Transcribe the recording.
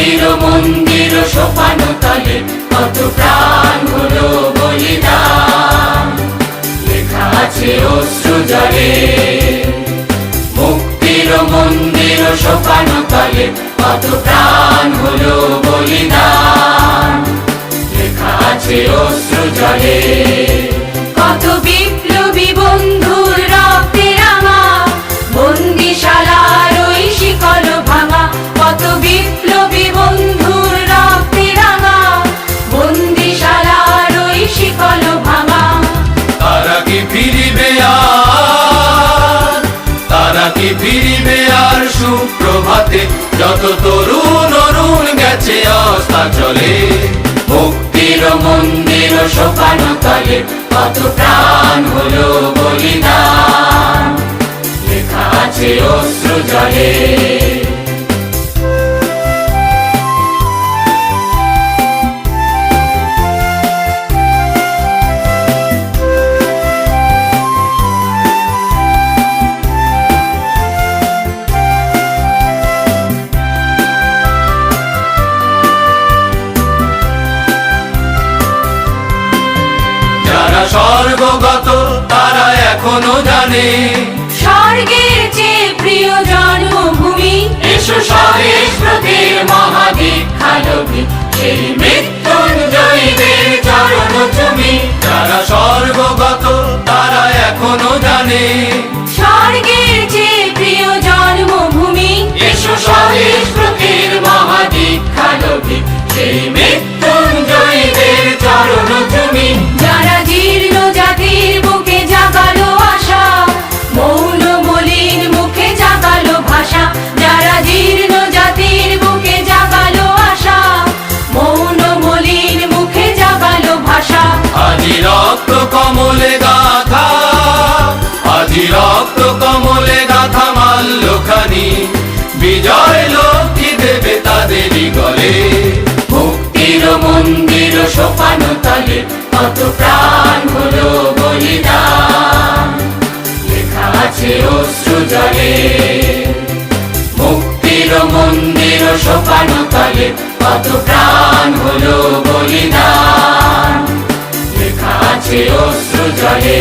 মুক্তির মন্দির সোপান তলে কত প্রাণ হলো বলিদান, লেখা আছে অশ্রু জলে। মুক্তির মন্দির সোপান তলে কত প্রাণ হলো বলিদান, লেখা আছে অশ্রু জলে। কত বিপ্লবী বন্ধুর রক্তে রাঙা বন্দিশালার ওই শিকল ভাঙা, কত বিপ্লবী বন্ধুর রক্তে রাঙা বন্দিশালার ওই শিকল ভাঙা। তারা কি ফিরিবে আর, তারা কি ফিরিবে আর সুপ্রভাতে, যত তরুণ অরুণ গেছে অস্তাচলে। মুক্তির মন্দির সোপান তলে কত প্রাণ হলো বলিদান, লেখা আছে অশ্রু জলে। যারা স্বর্গগত তারা এখনো জানে স্বর্গের চেয়ে প্রিয় জন্মভূমি, এসো স্বদেশ ব্রতের মহাদীক্ষালোভী, সেই মৃত্যুঞ্জয়ীদের চরণ চুমি। যারা স্বর্গগত তারা এখনো জানে স্বর্গের চেয়ে প্রিয় জন্মভূমি, এসো স্বদেশ ব্রতের মহাদীক্ষালোভী, সেই মৃত্যুঞ্জয়ীদের চরণ চুমি। যারা জীর্ণ জাতির বুকে জাগালো আশা, মৌন মলিন মুখে জাগালো ভাষা। যারা জীর্ণ জাতির বুকে জাগালো আশা, মৌন মলিন মুখে জাগালো ভাষা। আজি রক্ত কমলে গাথা, আজি রক্ত কমলে গাথা মাল্যখানি, বিজয় লক্ষ্মী দেবে তাদেরই গলে। মুক্তির মন্দির সোপান তলে কত প্রাণ হলো বলিদান, লেখা আছে অশ্রু জলে। মুক্তির মন্দির সোপান তলে কত প্রাণ হলো বলিদান, লেখা আছে অশ্রু জলে।